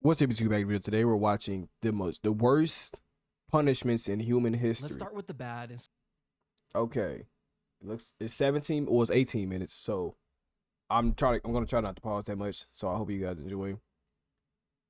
What's up, YouTube? Back video. Today we're watching the worst punishments in human history. Let's start with the bad. Okay, it's 17 or it's 18 minutes. So I'm gonna try not to pause that much. So I hope you guys enjoy.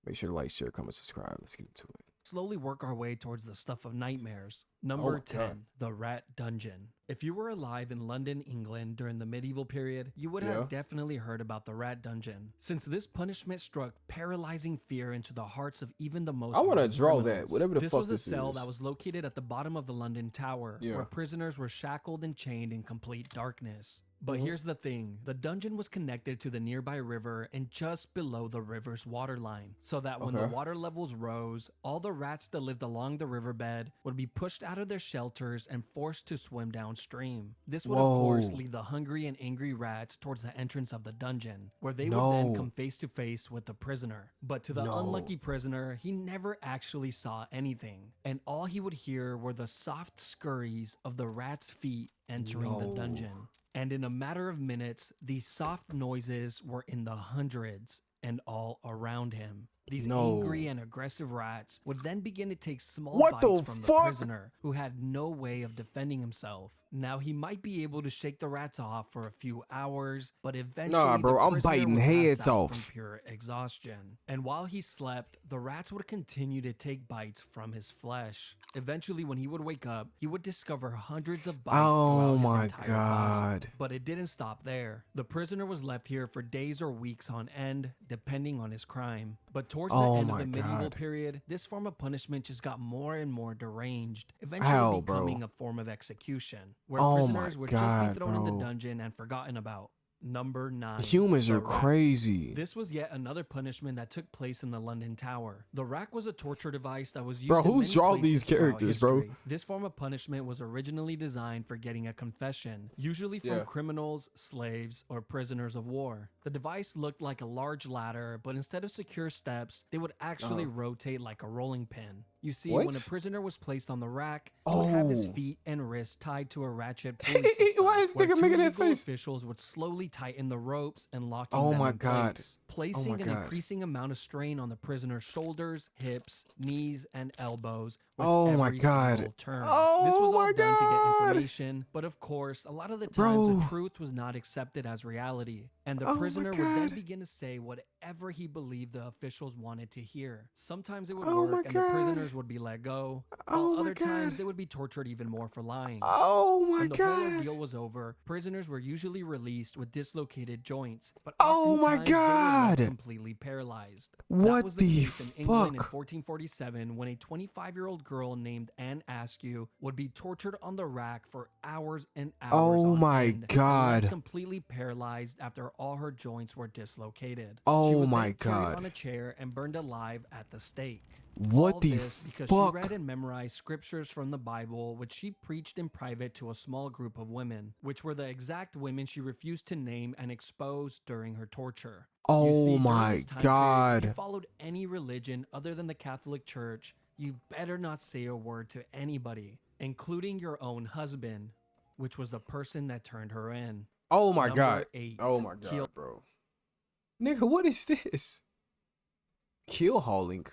Make sure to like, share, comment, subscribe. Let's get into it. Slowly work our way towards the stuff of nightmares. Number 10, the Rat Dungeon. If you were alive in London, England during the medieval period, you would have definitely heard about the Rat Dungeon, since this punishment struck paralyzing fear into the hearts of even the most. I want to draw criminals. that. Whatever the this fuck was a this cell is. that was located at the bottom of the London Tower, where prisoners were shackled and chained in complete darkness. But here's the thing, the dungeon was connected to the nearby river and just below the river's waterline, so that when the water levels rose, all the rats that lived along the riverbed would be pushed out of their shelters and forced to swim downstream. This would of course lead the hungry and angry rats towards the entrance of the dungeon, where they would then come face to face with the prisoner. But to the unlucky prisoner, he never actually saw anything, and all he would hear were the soft scurries of the rats' feet entering the dungeon. And in a matter of minutes, these soft noises were in the hundreds and all around him. These angry and aggressive rats would then begin to take small bites from the prisoner, who had no way of defending himself. Now, he might be able to shake the rats off for a few hours, but eventually I'm biting heads off from pure exhaustion. And while he slept, the rats would continue to take bites from his flesh. Eventually, when he would wake up, he would discover hundreds of bites throughout his entire body. But it didn't stop there. The prisoner was left here for days or weeks on end, depending on his crime. But towards the end of the medieval period, this form of punishment just got more and more deranged, eventually becoming a form of execution, where prisoners would just be thrown in the dungeon and forgotten about. Number 9. Humans are crazy. This was yet another punishment that took place in the London Tower. The rack was a torture device that was used in who's drawn these characters, bro? This form of punishment was originally designed for getting a confession, usually from criminals, slaves, or prisoners of war. The device looked like a large ladder, but instead of secure steps, they would actually rotate like a rolling pin. You see, when a prisoner was placed on the rack, he would have his feet and wrists tied to a ratchet pulley system, Why is where nigga two making that legal face? officials would slowly tighten the ropes and locking them in place, placing an increasing amount of strain on the prisoner's shoulders, hips, knees, and elbows with every single turn. This was all done to get information, but of course, a lot of the times the truth was not accepted as reality, and the prisoner would then begin to say whatever he believed the officials wanted to hear. Sometimes it would work, and the prisoners would be let go, while other times they would be tortured even more for lying. When the whole ordeal was over, prisoners were usually released with dislocated joints, but oftentimes they were left completely paralyzed. That was the case in England in 1447, when a 25-year-old girl named Anne Askew would be tortured on the rack for hours and hours and left completely paralyzed after all her joints were dislocated. She was then carried on a chair and burned alive at the stake. What the because she read and memorized scriptures from the Bible, which she preached in private to a small group of women, which were the exact women she refused to name and expose during her torture. Oh my God. If you followed any religion other than the Catholic Church, you better not say a word to anybody, including your own husband, which was the person that turned her in. Oh my God. 8, oh my God, bro. Nigga, what is this? Keel hauling.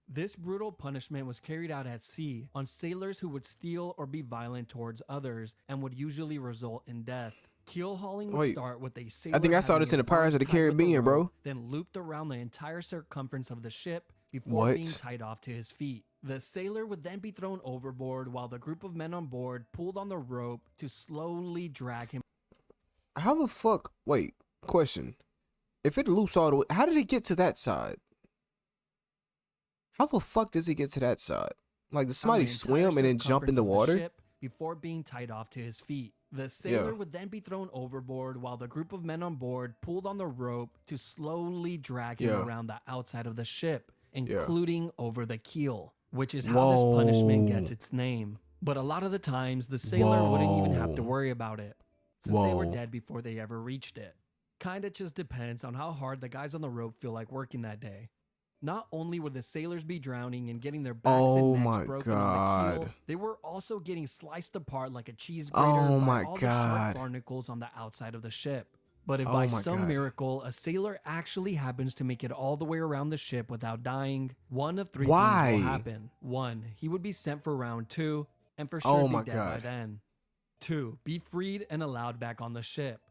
This brutal punishment was carried out at sea on sailors who would steal or be violent towards others and would usually result in death. Keel hauling would start with a sailor. I think I saw this in the Pirates of the Caribbean, bro. Then looped around the entire circumference of the ship before being tied off to his feet. The sailor would then be thrown overboard while the group of men on board pulled on the rope to slowly drag him. How the fuck? Wait, question. If it loops all the way, how did it get to that side? How the fuck does it get to that side? Like, does somebody swim and then jump in the water? Before being tied off to his feet. The sailor would then be thrown overboard while the group of men on board pulled on the rope to slowly drag him around the outside of the ship, including over the keel, which is how this punishment gets its name. But a lot of the times, the sailor wouldn't even have to worry about it, since they were dead before they ever reached it. Kinda just depends on how hard the guys on the rope feel like working that day. Not only would the sailors be drowning and getting their backs and necks broken on the keel, they were also getting sliced apart like a cheese grater by all the sharp barnacles on the outside of the ship. But if Oh by my some God. miracle a sailor actually happens to make it all the way around the ship without dying, one of three Why? things will happen. 1, he would be sent for round 2 and for Oh sure be my dead by God. then. 2, be freed and allowed back on the ship,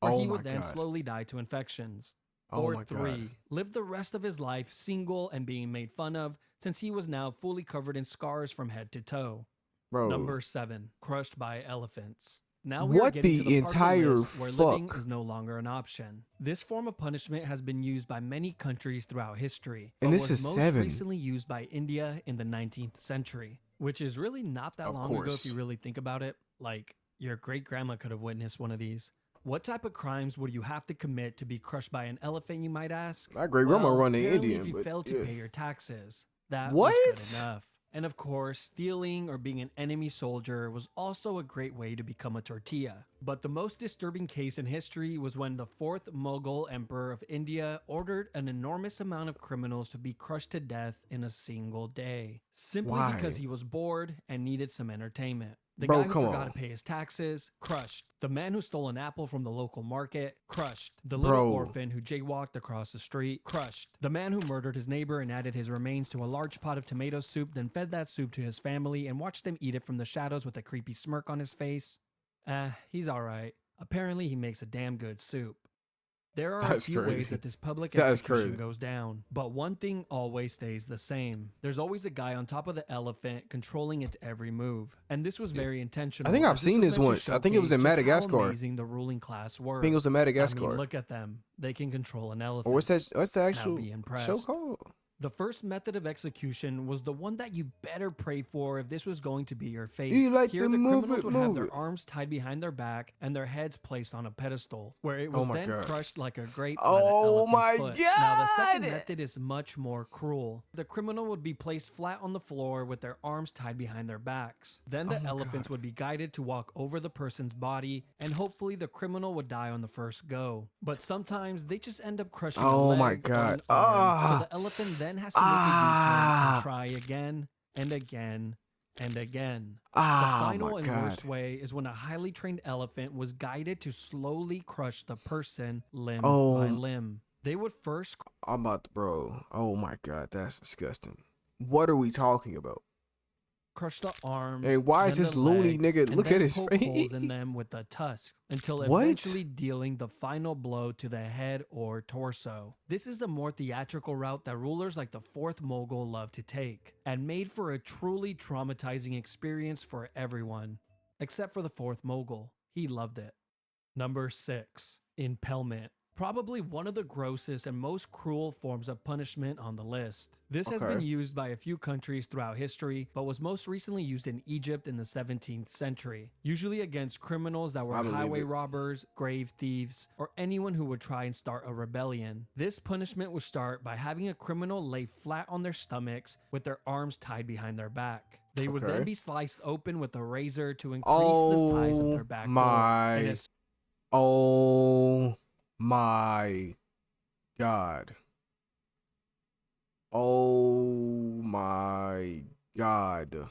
where Oh he my would then God. slowly die to infections. Oh Or my 3, God. live the rest of his life single and being made fun of since he was now fully covered in scars from head to toe. Bro. Number 7, crushed by elephants. Now we are What getting to the the part of the entire list where living fuck? is no longer an option. This form of punishment has been used by many countries throughout history, And but this was is most 7. recently used by India in the 19th century, which is really not that Of long ago if course. you really think about it. Like, your great-grandma could have witnessed one of these. What type of crimes would you have to commit to be crushed by an elephant, you might ask? My great grandma Well, running apparently Indian, if you but failed to yeah. pay your taxes, that What? was good enough. And of course, stealing or being an enemy soldier was also a great way to become a tortilla. But the most disturbing case in history was when the 4th Mughal Emperor of India ordered an enormous amount of criminals to be crushed to death in a single day, simply Why? because he was bored and needed some entertainment. The Bro, guy who come forgot on. to pay his taxes, crushed. The man who stole an apple from the local market, crushed. The Bro. little orphan who jaywalked across the street, crushed. The man who murdered his neighbor and added his remains to a large pot of tomato soup, then fed that soup to his family and watched them eat it from the shadows with a creepy smirk on his face. He's alright. Apparently he makes a damn good soup. There are That's a few ways crazy. that this public That's execution crazy. goes down, but one thing always stays the same. There's always a guy on top of the elephant controlling its every move. And this was very intentional. I think I've as seen was this meant to once. I think it was in showcase just how Madagascar. amazing the ruling class were. I think it was in Madagascar. I mean, look at them. They can control an elephant. Or what's the actual be impressed. show called? The first method of execution was the one that you better pray for if this was going to be your fate. You like Here, to the move criminals it, would have move their it. arms tied behind their back and their heads placed on a pedestal, where it Oh was my then God. crushed like a grape Oh by the elephant's my foot. Now, the second God! method is much more cruel. The criminal would be placed flat on the floor with their arms tied behind their backs. Then the Oh my elephants God. would be guided to walk over the person's body, and hopefully the criminal would die on the first go. But sometimes they just end up crushing a Oh leg my or God. an arm, Ah. so the elephant then has to make a U-turn and try again and again and again. The final my and God. worst way is when a highly trained elephant was guided to slowly crush the person limb Oh. by limb. They would first I'm about to, bro. Oh my God, that's disgusting. What are we talking about? crush the arms. Hey, why is then this the loony legs, nigga- and look then at his poke face. holes in them with the tusk until What? eventually dealing the final blow to the head or torso. This is the more theatrical route that rulers like the 4th Mughal love to take, and made for a truly traumatizing experience for everyone, except for the 4th Mughal. He loved it. Number 6, impalement. Probably one of the grossest and most cruel forms of punishment on the list. This has been Okay. used by a few countries throughout history, but was most recently used in Egypt in the 17th century, usually against criminals that were I believe highway it. robbers, grave thieves, or anyone who would try and start a rebellion. This punishment would start by having a criminal lay flat on their stomachs with their arms tied behind their back. They would Okay. then be sliced open with a razor to increase the size of their backbone. my- And as Oh my God. Oh my God.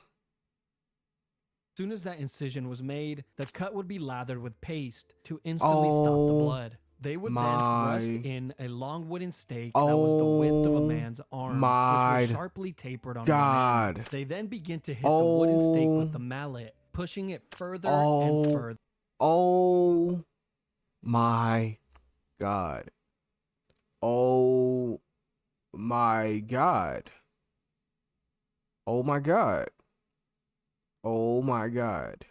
soon as that incision was made, the cut would be lathered with paste to instantly stop the Oh blood. They would then thrust my- in a long wooden stake that was the width of a Oh man's arm, my which was sharply tapered on God. one end. They then begin to hit the wooden stake Oh. with the mallet, pushing it further Oh. and further. Oh my God. Oh my God. Oh my God. Oh my God.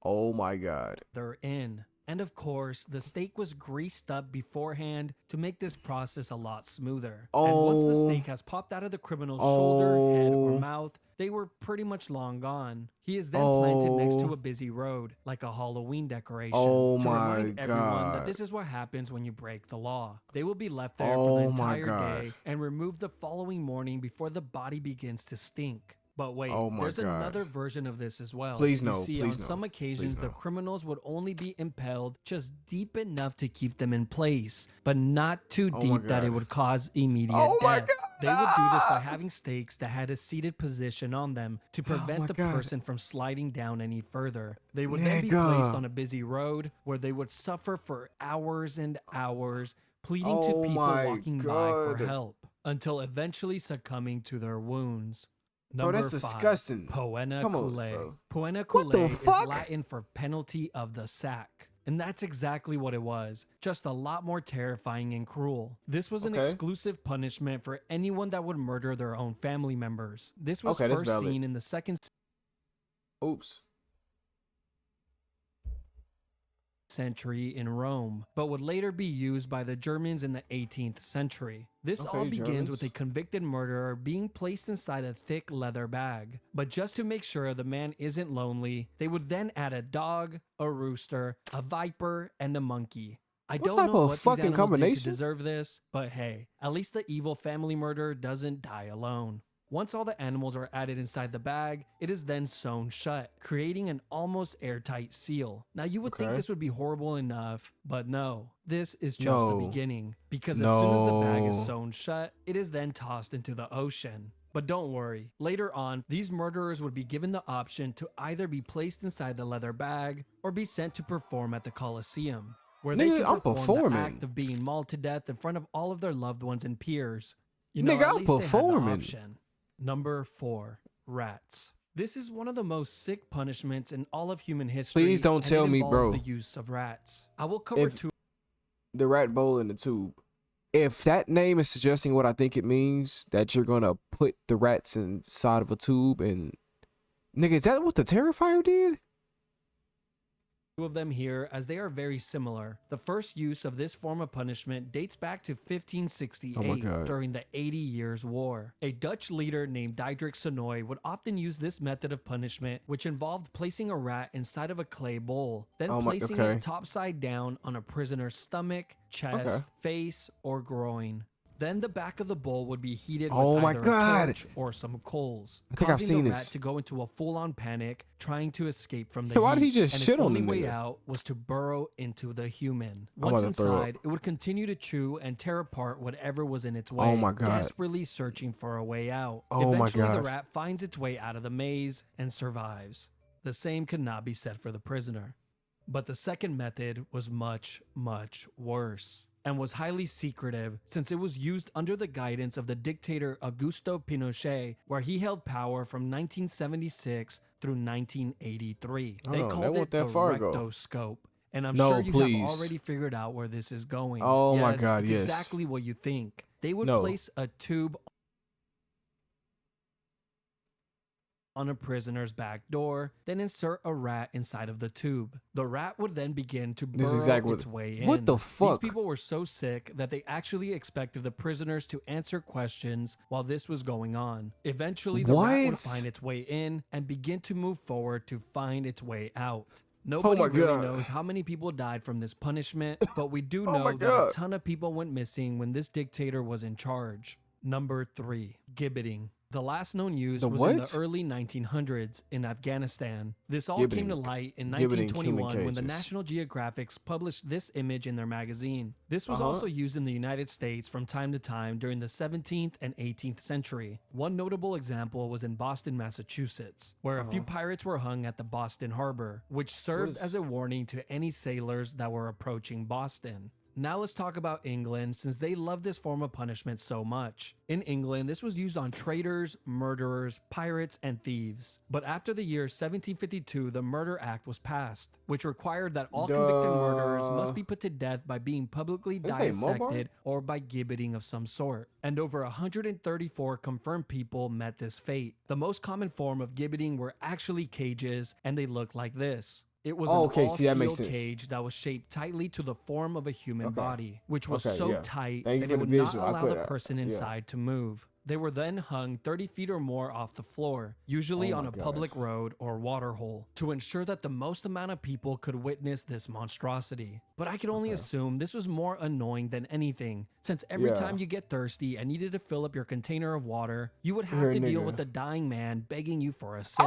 Oh my God. They're in. And of course, the stake was greased up beforehand to make this process a lot smoother. And once the Oh. stake has popped out of the criminal's shoulder, head, or Oh. mouth, they were pretty much long gone. He is then planted next to Oh. a busy road, like a Halloween decoration, Oh to my remind everyone that God. this is what happens when you break the law. They will be left there Oh for the my entire God. day and removed the following morning before the body begins to stink. But wait, Oh my there's God. another version of this as well. Please You no, see, please on no, some occasions, please the no. criminals would only be impaled just deep enough to keep them in place, but not too Oh my deep that it God. would cause immediate Oh my death. God. They would do this by having stakes that had a seated position on them to prevent the person from sliding down any further. They would then be placed on a busy road where they would suffer for hours and hours, pleading to people walking by for help, until eventually succumbing to their wounds. Bro, that's disgusting. Poena Come on, culae. bro. Poena What the culae is fuck? Latin for penalty of the sack. And that's exactly what it was, just a lot more terrifying and cruel. This was an exclusive punishment for anyone that would murder their own family members. This was first seen in the second century in Rome, but would later be used by the Germans in the 18th century. This all begins with a convicted murderer being placed inside a thick leather bag. But just to make sure the man isn't lonely, they would then add a dog, a rooster, a viper, and a monkey. I don't know what these animals did to deserve this, but hey, at least the evil family murderer doesn't die alone. Once all the animals are added inside the bag, it is then sewn shut, creating an almost airtight seal. Now you would think this would be horrible enough, but no. This is just the beginning, because as soon as the bag is sewn shut, it is then tossed into the ocean. But don't worry, later on, these murderers would be given the option to either be placed inside the leather bag or be sent to perform at the Colosseum, where they can perform the act of being mauled to death in front of all of their loved ones and peers. You know, at least they had the option. Number 4, rats. This is one of the most sick punishments in all of human history. Please don't tell me, bro. The use of rats. I will cover the rat bowl in the tube. If that name is suggesting what I think it means, that you're gonna put the rats inside of a tube, and nigga, is that what the Terrifier did? Of them here, as they are very similar. The first use of this form of punishment dates back to 1568 during the 80 Years' War. A Dutch leader named Diederik Sonoy would often use this method of punishment, which involved placing a rat inside of a clay bowl, then placing it topside down on a prisoner's stomach, chest, face, or groin. Then the back of the bowl would be heated with either a torch or some coals, causing the rat to go into a full-on panic, trying to escape from the heat. Why did he just shit on the only way out was to burrow into the human. Once inside, it would continue to chew and tear apart whatever was in its way, desperately searching for a way out. Eventually, the rat finds its way out of the maze and survives. The same could not be said for the prisoner. But the second method was much, much worse, and was highly secretive since it was used under the guidance of the dictator Augusto Pinochet, where he held power from 1976 through 1983. They called it the rectoscope. And I'm sure you have already figured out where this is going. It's exactly what you think. They would place a tube on a prisoner's back door, then insert a rat inside of the tube. The rat would then begin to burrow its way in. What the fuck? These people were so sick that they actually expected the prisoners to answer questions while this was going on. Eventually, the rat would find its way in and begin to move forward to find its way out. Nobody really knows how many people died from this punishment, but we do know that a ton of people went missing when this dictator was in charge. Number 3, gibbeting. The last known use was in the early 1900s in Afghanistan. This all came to light in 1921 when the National Geographic published this image in their magazine. This was also used in the United States from time to time during the 17th and 18th century. One notable example was in Boston, Massachusetts, where a few pirates were hung at the Boston Harbor, which served as a warning to any sailors that were approaching Boston. Now let's talk about England, since they love this form of punishment so much. In England, this was used on traitors, murderers, pirates, and thieves. But after the year 1752, the Murder Act was passed, which required that all convicted murderers must be put to death by being publicly dissected or by gibbeting of some sort. And over 134 confirmed people met this fate. The most common form of gibbeting were actually cages, and they looked like this. It was an all-steel cage that was shaped tightly to the form of a human body, which was so tight that it would not allow the person inside to move. They were then hung 30 feet or more off the floor, usually on a public road or water hole, to ensure that the most amount of people could witness this monstrosity. But I can only assume this was more annoying than anything, since every time you get thirsty and needed to fill up your container of water, you would have to deal with the dying man begging you for a sip.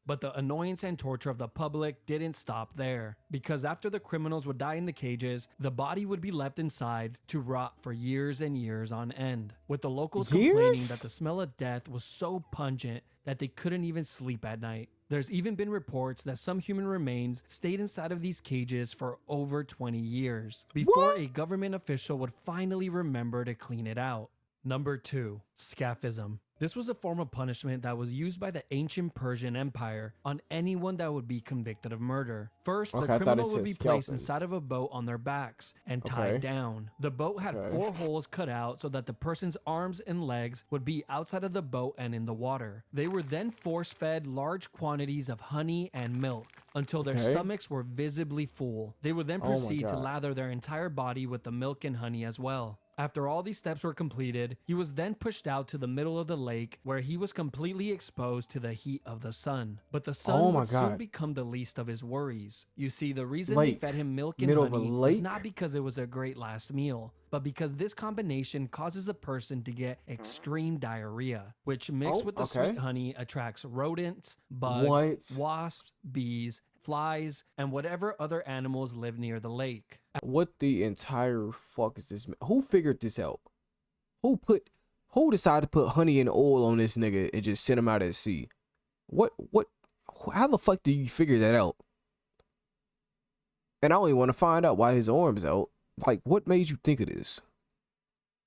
But the annoyance and torture of the public didn't stop there, because after the criminals would die in the cages, the body would be left inside to rot for years and years on end, with the locals complaining that the smell of death was so pungent that they couldn't even sleep at night. There's even been reports that some human remains stayed inside of these cages for over 20 years before a government official would finally remember to clean it out. Number 2, scaphism. This was a form of punishment that was used by the ancient Persian Empire on anyone that would be convicted of murder. First, the criminal would be placed inside of a boat on their backs and tied down. The boat had 4 holes cut out so that the person's arms and legs would be outside of the boat and in the water. They were then force-fed large quantities of honey and milk until their stomachs were visibly full. They would then proceed to lather their entire body with the milk and honey as well. After all these steps were completed, he was then pushed out to the middle of the lake where he was completely exposed to the heat of the sun. But the sun would soon become the least of his worries. You see, the reason they fed him milk and honey was not because it was a great last meal, but because this combination causes the person to get extreme diarrhea, which mixed with the sweet honey attracts rodents, bugs, wasps, bees, flies, and whatever other animals live near the lake. What the entire fuck is this? Who figured this out? Who decided to put honey and oil on this nigga and just send him out at sea? How the fuck do you figure that out? And I only want to find out why his arm's out. Like, what made you think of this?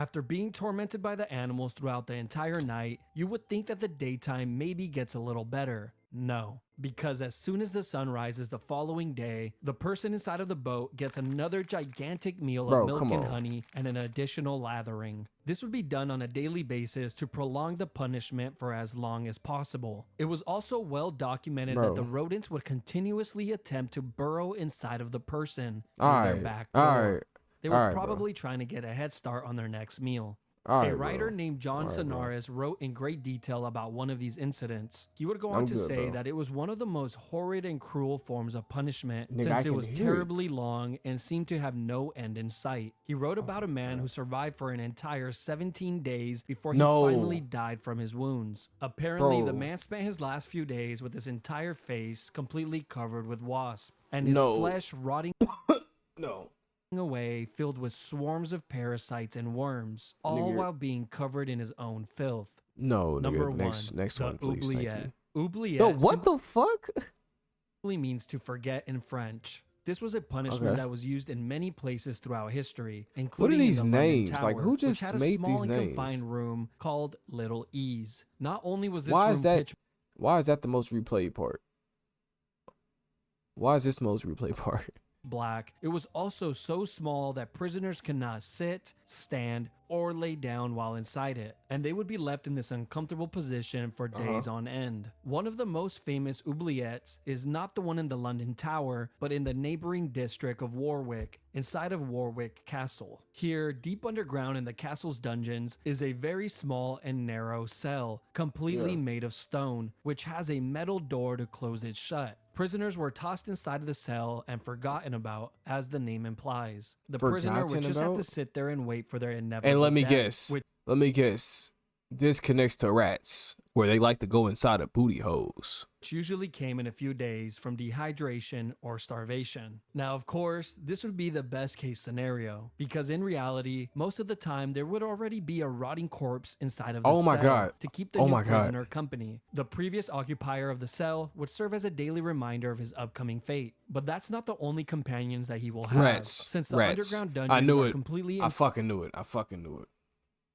After being tormented by the animals throughout the entire night, you would think that the daytime maybe gets a little better. No, because as soon as the sun rises the following day, the person inside of the boat gets another gigantic meal of milk and honey and an additional lathering. This would be done on a daily basis to prolong the punishment for as long as possible. It was also well documented that the rodents would continuously attempt to burrow inside of the person through their back door. They were probably trying to get a head start on their next meal. A writer named John Sonaris wrote in great detail about one of these incidents. He would go on to say that it was one of the most horrid and cruel forms of punishment since it was terribly long and seemed to have no end in sight. He wrote about a man who survived for an entire 17 days before he finally died from his wounds. Apparently, the man spent his last few days with his entire face completely covered with wasps and his flesh rotting away, filled with swarms of parasites and worms, all while being covered in his own filth. Number 1, next one, please. Oubliette. Oubliette. Yo, what the fuck? Simply means to forget in French. This was a punishment that was used in many places throughout history, including what are these in the names? Tower, like, who just which had a made small these and names? confined room called Little Ease. Not only was this Why room is that? pitch Why is that the most replayed part? Why is this most replayed part? black, it was also so small that prisoners could not sit, stand, or lay down while inside it, and they would be left in this uncomfortable position for days on end. One of the most famous oubliettes is not the one in the London Tower, but in the neighboring district of Warwick, inside of Warwick Castle. Here, deep underground in the castle's dungeons, is a very small and narrow cell, completely made of stone, which has a metal door to close it shut. Prisoners were tossed inside of the cell and forgotten about, as the name implies. The prisoner would just have to sit there and wait for their inevitable And let me death, guess. Let me guess. This connects to rats, where they like to go inside of booty holes. which usually came in a few days from dehydration or starvation. Now, of course, this would be the best case scenario, because in reality, most of the time there would already be a rotting corpse inside of the cell to keep the new prisoner company. The previous occupier of the cell would serve as a daily reminder of his upcoming fate. But that's not the only companions that he will have. Since the underground dungeons are completely I fucking knew it.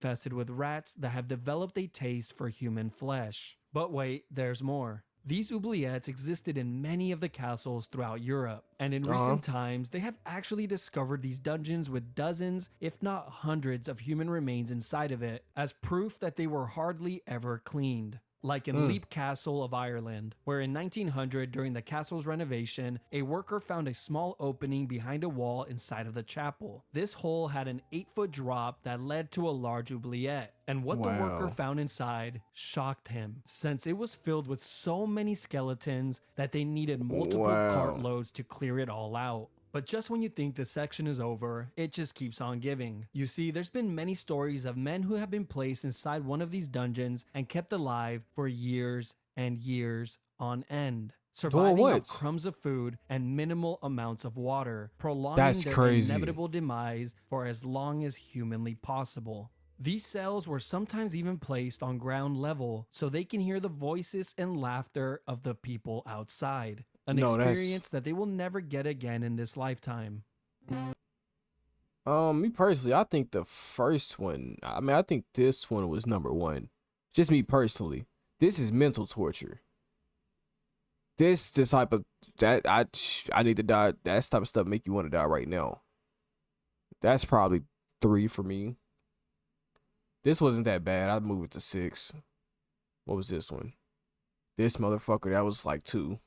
infested with rats that have developed a taste for human flesh. But wait, there's more. These oubliettes existed in many of the castles throughout Europe, and in recent times, they have actually discovered these dungeons with dozens, if not hundreds, of human remains inside of it, as proof that they were hardly ever cleaned. Like in Leap Castle of Ireland, where in 1900, during the castle's renovation, a worker found a small opening behind a wall inside of the chapel. This hole had an 8-foot drop that led to a large oubliette, and what the worker found inside shocked him, since it was filled with so many skeletons that they needed multiple cartloads to clear it all out. But just when you think this section is over, it just keeps on giving. You see, there's been many stories of men who have been placed inside one of these dungeons and kept alive for years and years on end, Doing surviving off what? crumbs of food and minimal amounts of water, prolonging That's their crazy. inevitable demise for as long as humanly possible. These cells were sometimes even placed on ground level so they can hear the voices and laughter of the people outside, an experience that they will never get again in this lifetime. Me personally, I think the first one, I mean, I think this one was number one. Just me personally. This is mental torture. This type of that I need to die. That type of stuff make you want to die right now. That's probably 3 for me. This wasn't that bad. I'd move it to 6. What was this one? This motherfucker, that was like 2.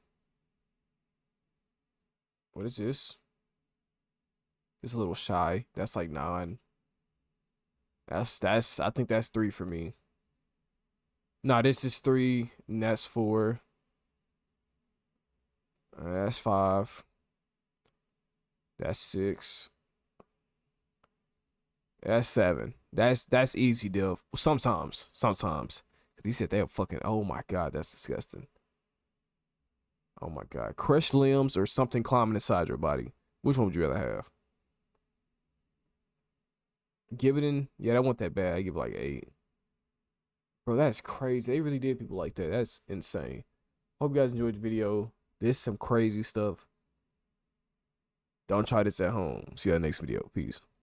What is this? It's a little shy. That's like 9. That's I think that's 3 for me. Nah, this is 3 and that's 4. That's 5. That's 6. That's 7. That's easy, Div. Sometimes. Cause he said they're fucking. Oh my god, that's disgusting. Oh my god, crushed limbs or something climbing inside your body. Which one would you rather have? Give it in. Yeah, that wasn't that bad. I give it like 8. Bro, that's crazy. They really did people like that. That's insane. Hope you guys enjoyed the video. This is some crazy stuff. Don't try this at home. See you in the next video. Peace.